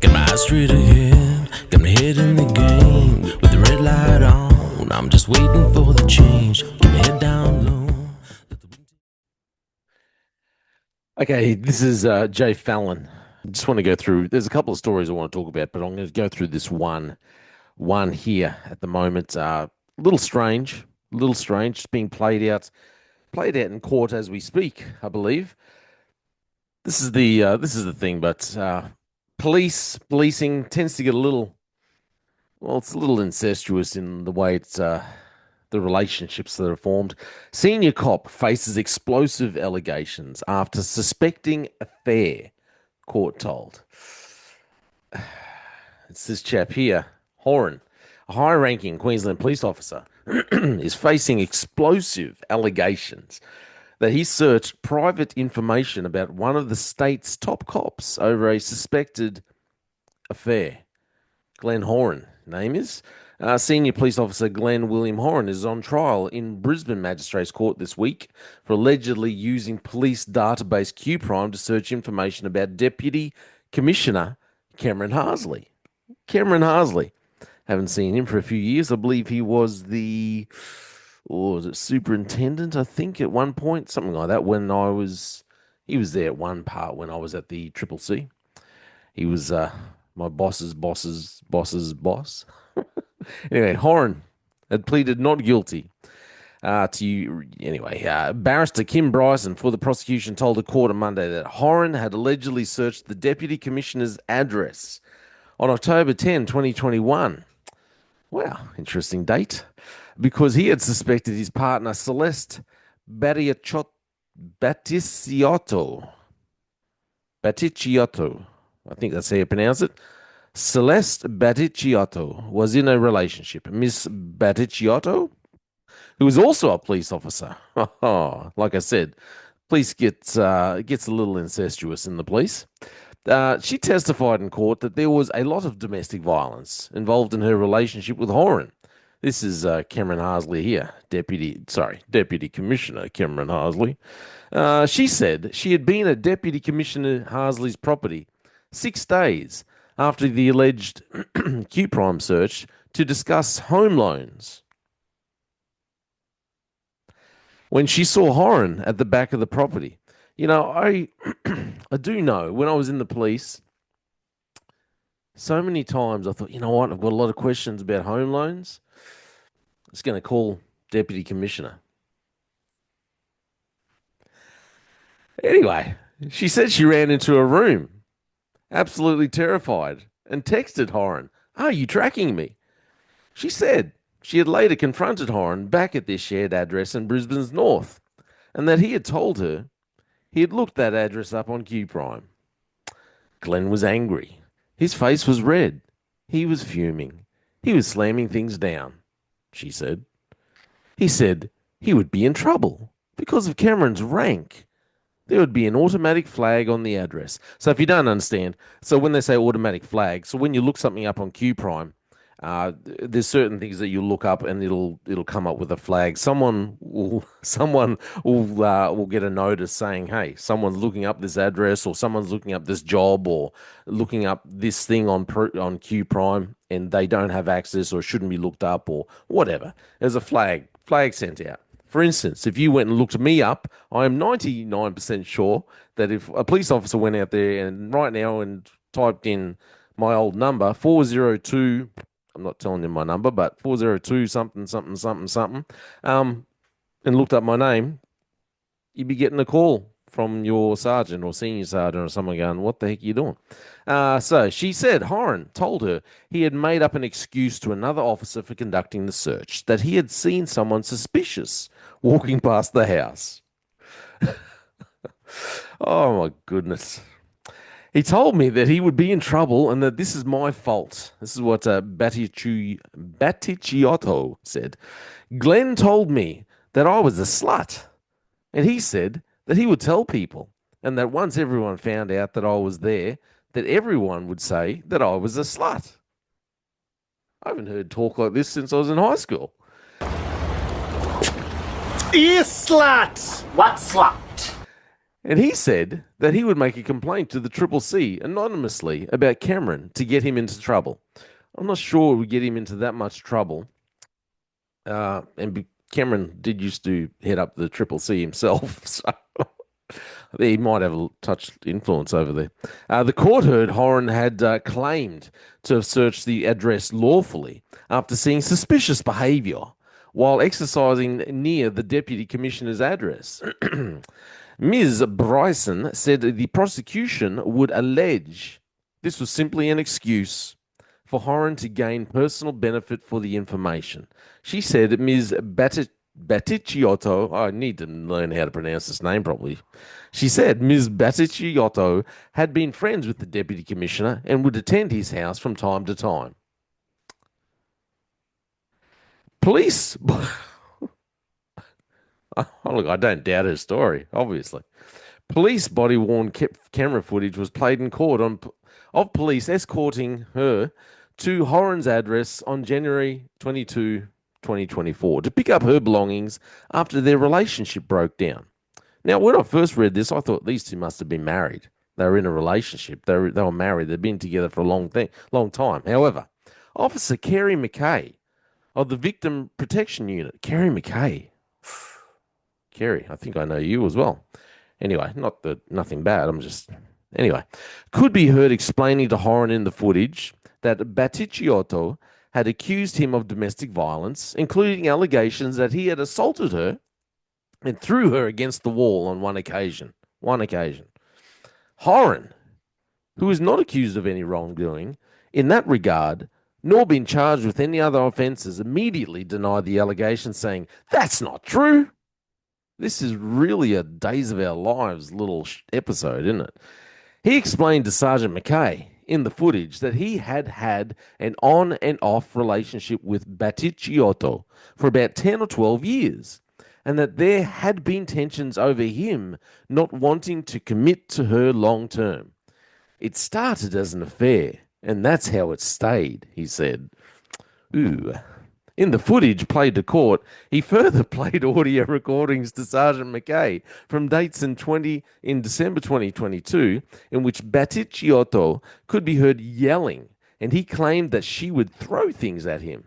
Got my eyes straight ahead, got my head in the game. With the red light on, I'm just waiting for the change. Keep my head down low. Okay, this is j-fallon. I just want to go through. There's a couple of stories I want to talk about, but I'm going to go through this one here at the moment. A little strange, It's being played out in court as we speak, I believe. This is the thing, but policing tends to get a little, well, it's a little incestuous in the way it's the relationships that are formed. Senior cop faces explosive allegations after suspecting affair, court told. It's this chap here, Horan, a high ranking Queensland police officer, is facing explosive allegations that he searched private information about one of the state's top cops over a suspected affair. Glenn Horan, name is. Senior police officer Glenn William Horan is on trial in Brisbane Magistrates Court this week for allegedly using police database Q-Prime to search information about Deputy Commissioner Cameron Harsley. Haven't seen him for a few years. I believe he was the, or was it superintendent, I think, at one point, something like that, he was there at one part when I was at the Triple C. He was my boss's boss. Anyway, Horan had pleaded not guilty Barrister Kim Bryson for the prosecution told the court on Monday that Horan had allegedly searched the Deputy Commissioner's address on October 10, 2021. Wow, interesting date. Because he had suspected his partner Celeste Batticciotto, I think that's how you pronounce it. Celeste Batticciotto was in a relationship. Miss Batticciotto, who was also a police officer. Like I said, police gets a little incestuous in the police. She testified in court that there was a lot of domestic violence involved in her relationship with Horan. This is Cameron Harsley here, Deputy Commissioner Cameron Harsley. She said she had been at Deputy Commissioner Harsley's property 6 days after the alleged Q-Prime search to discuss home loans. When she saw Horan at the back of the property, I do know when I was in the police, so many times I thought, you know what, I've got a lot of questions about home loans. I'm just going to call Deputy Commissioner. Anyway, she said she ran into a room, absolutely terrified, and texted Horan, "Are you tracking me?" She said she had later confronted Horan back at their shared address in Brisbane's north, and that he had told her he had looked that address up on Q-Prime. Glenn was angry. His face was red. He was fuming. He was slamming things down, she said. He said he would be in trouble because of Cameron's rank. There would be an automatic flag on the address. So if you don't understand, so when they say automatic flag, so when you look something up on Q-Prime, there's certain things that you look up and it'll come up with a flag. Someone will get a notice saying, "Hey, someone's looking up this address, or someone's looking up this job, or looking up this thing on Q-Prime, and they don't have access or shouldn't be looked up or whatever." There's a flag sent out. For instance, if you went and looked me up, I am 99% sure that if a police officer went out there and right now and typed in my old number, 402, I'm not telling you my number, but 402 something, something, something, something, and looked up my name, you'd be getting a call from your sergeant or senior sergeant or someone going, "What the heck are you doing?" So she said Horan told her he had made up an excuse to another officer for conducting the search, that he had seen someone suspicious walking past the house. Oh my goodness. He told me that he would be in trouble and that this is my fault. This is what Batticciotto said. Glenn told me that I was a slut, and he said that he would tell people, and that once everyone found out that I was there, that everyone would say that I was a slut. I haven't heard talk like this since I was in high school. You slut! What slut? And he said that he would make a complaint to the Triple C anonymously about Cameron to get him into trouble. I'm not sure it would get him into that much trouble. Cameron did used to head up the Triple C himself, so he might have a touch influence over there. The court heard Horan had claimed to have searched the address lawfully after seeing suspicious behaviour while exercising near the deputy commissioner's address. Ms. Bryson said the prosecution would allege this was simply an excuse for Horan to gain personal benefit for the information. She said Ms. Baticciotto, I need to learn how to pronounce this name properly. She said Ms. Baticciotto had been friends with the deputy commissioner and would attend his house from time to time. Police. Oh, look, I don't doubt her story, obviously. Police body-worn camera footage was played in court of police escorting her to Horan's address on January 22, 2024, to pick up her belongings after their relationship broke down. Now, when I first read this, I thought these two must have been married. They were in a relationship. They were married. They'd been together for a long time. However, Officer Kerry McKay of the Victim Protection Unit, Kerry McKay, Kerry, I think I know you as well. Anyway, nothing bad. Anyway, could be heard explaining to Horan in the footage that Baticciotto had accused him of domestic violence, including allegations that he had assaulted her and threw her against the wall on one occasion. One occasion. Horan, who is not accused of any wrongdoing in that regard, nor been charged with any other offences, immediately denied the allegation, saying, "That's not true." This is really a Days of Our Lives little episode, isn't it? He explained to Sergeant McKay in the footage that he had had an on and off relationship with Baticciotto for about 10 or 12 years, and that there had been tensions over him not wanting to commit to her long term. It started as an affair, and that's how it stayed, he said. Ooh. In the footage played to court, he further played audio recordings to Sergeant McKay from dates in December 2022, in which Baticciotto could be heard yelling, and he claimed that she would throw things at him.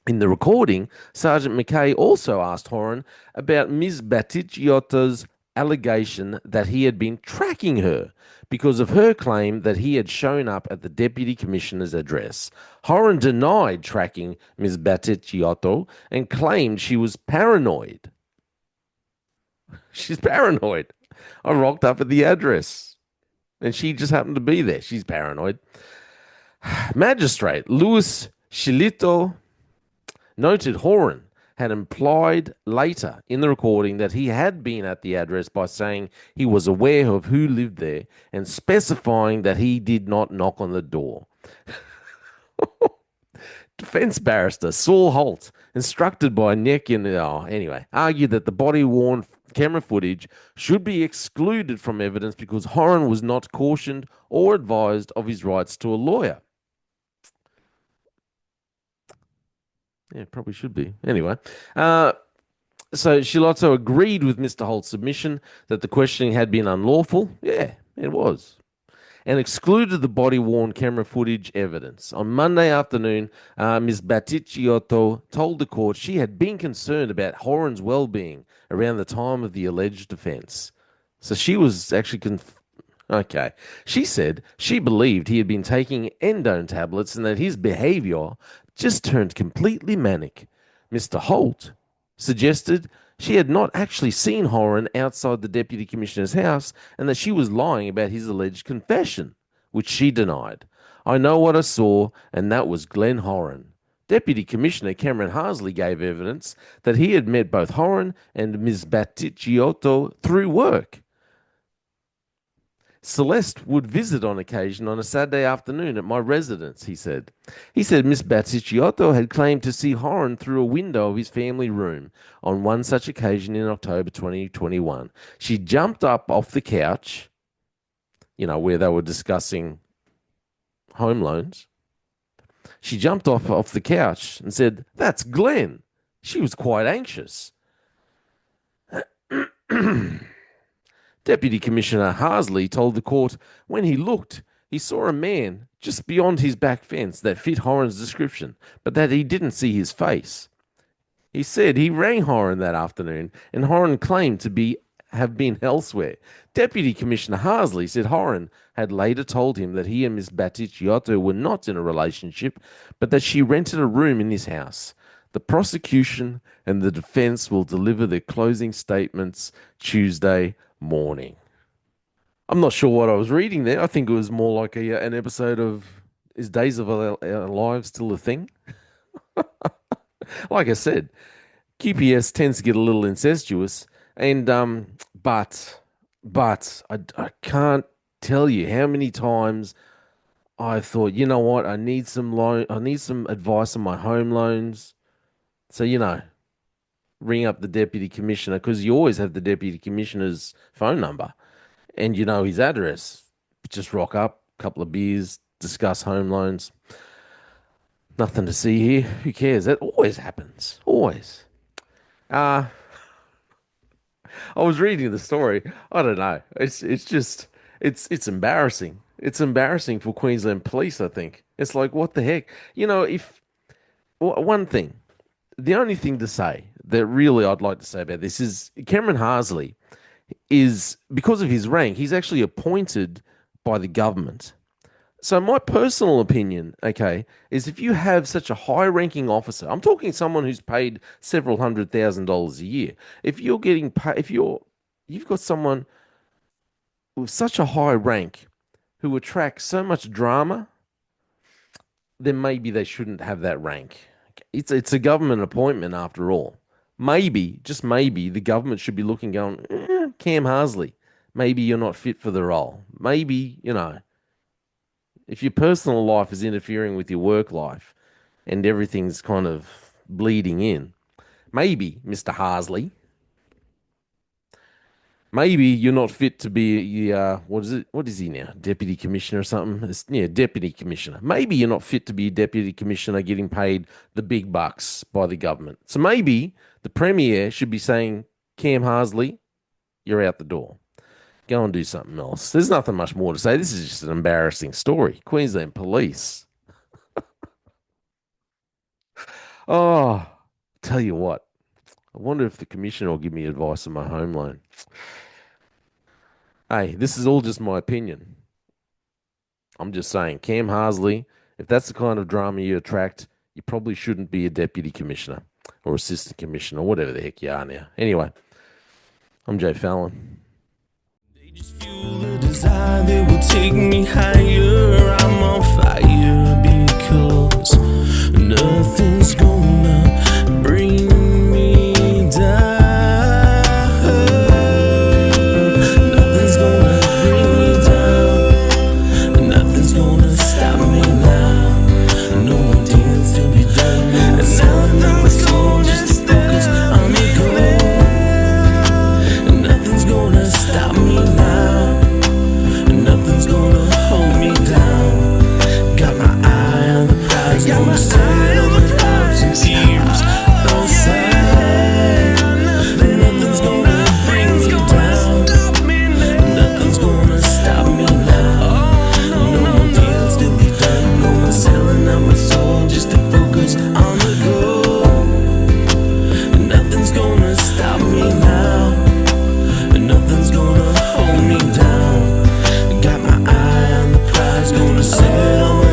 In the recording, Sergeant McKay also asked Horan about Ms. Baticciotto's allegation that he had been tracking her because of her claim that he had shown up at the deputy commissioner's address. Horan denied tracking Ms. Baticciotto and claimed she was paranoid. She's paranoid. I rocked up at the address and she just happened to be there. She's paranoid. Magistrate Louis Chilito noted Horan had implied later in the recording that he had been at the address by saying he was aware of who lived there and specifying that he did not knock on the door. Defense barrister Saul Holt, instructed by argued that the body-worn camera footage should be excluded from evidence because Horan was not cautioned or advised of his rights to a lawyer. Yeah, probably should be. Anyway, so Shilotto agreed with Mr. Holt's submission that the questioning had been unlawful. Yeah, it was. And excluded the body-worn camera footage evidence. On Monday afternoon, Ms. Baticciotto told the court she had been concerned about Horan's well-being around the time of the alleged offence. So she was actually okay. She said she believed he had been taking endone tablets and that his behaviour just turned completely manic. Mr. Holt suggested she had not actually seen Horan outside the deputy commissioner's house and that she was lying about his alleged confession, which she denied. "I know what I saw, and that was Glenn Horan." Deputy Commissioner Cameron Harsley gave evidence that he had met both Horan and Ms. Baticciotto through work. "Celeste would visit on occasion on a Saturday afternoon at my residence," he said. He said Miss Baticciotto had claimed to see Horan through a window of his family room on one such occasion in October 2021. She jumped up off the couch, where they were discussing home loans. She jumped off the couch and said, "That's Glenn." She was quite anxious. Deputy Commissioner Harsley told the court when he looked, he saw a man just beyond his back fence that fit Horan's description, but that he didn't see his face. He said he rang Horan that afternoon, and Horan claimed to have been elsewhere. Deputy Commissioner Harsley said Horan had later told him that he and Miss Batticciotto were not in a relationship, but that she rented a room in his house. The prosecution and the defense will deliver their closing statements Tuesday morning. I'm not sure what I was reading there. I think it was more like an episode of Is Days of Our Lives Still a Thing? Like I said, QPS tends to get a little incestuous, and but I can't tell you how many times I thought, you know what, I need some advice on my home loans. So, ring up the deputy commissioner, because you always have the deputy commissioner's phone number and you know his address. Just rock up, couple of beers, discuss home loans. Nothing to see here. Who cares? That always happens. Always. I was reading the story. I don't know. It's embarrassing. It's embarrassing for Queensland police, I think. It's like, what the heck? One thing, the only thing to say that really I'd like to say about this is Cameron Harsley is, because of his rank, he's actually appointed by the government. So my personal opinion, okay, is if you have such a high-ranking officer, I'm talking someone who's paid several $100,000 a year. If you're getting paid, you've got someone with such a high rank who attracts so much drama, then maybe they shouldn't have that rank. It's a government appointment after all. Maybe, just maybe, the government should be looking, going, Cam Harsley, maybe you're not fit for the role. Maybe, if your personal life is interfering with your work life and everything's kind of bleeding in, maybe, Mr. Harsley, maybe you're not fit to be what is he now? Deputy Commissioner or something? Deputy Commissioner. Maybe you're not fit to be a Deputy Commissioner getting paid the big bucks by the government. So maybe the Premier should be saying, Cam Harsley, you're out the door. Go and do something else. There's nothing much more to say. This is just an embarrassing story. Queensland Police. Oh, tell you what. I wonder if the Commissioner will give me advice on my home loan. Hey, this is all just my opinion. I'm just saying, Cam Harsley, if that's the kind of drama you attract, you probably shouldn't be a Deputy Commissioner or Assistant Commissioner or whatever the heck you are now. Anyway, I'm j-fallon. Just fuel the desire that will take me higher. I'm on fire because nothing's gonna bring me down. Nothing's gonna bring me down. Nothing's gonna stop me now. No more deals to be done. No nothing's gonna just focus on the goal. Nothing's gonna stop me now. Nothing's gonna hold me down. Got my eye on the prize, gonna set on the clouds and tears outside. Nothing's gonna bring me down. Nothing's gonna stop me now. No more deals to be done. No more selling out my soul just to focus on the goal. Nothing's gonna stop me now. Nothing's gonna hold me down. Got my eye on the prize, gonna set it on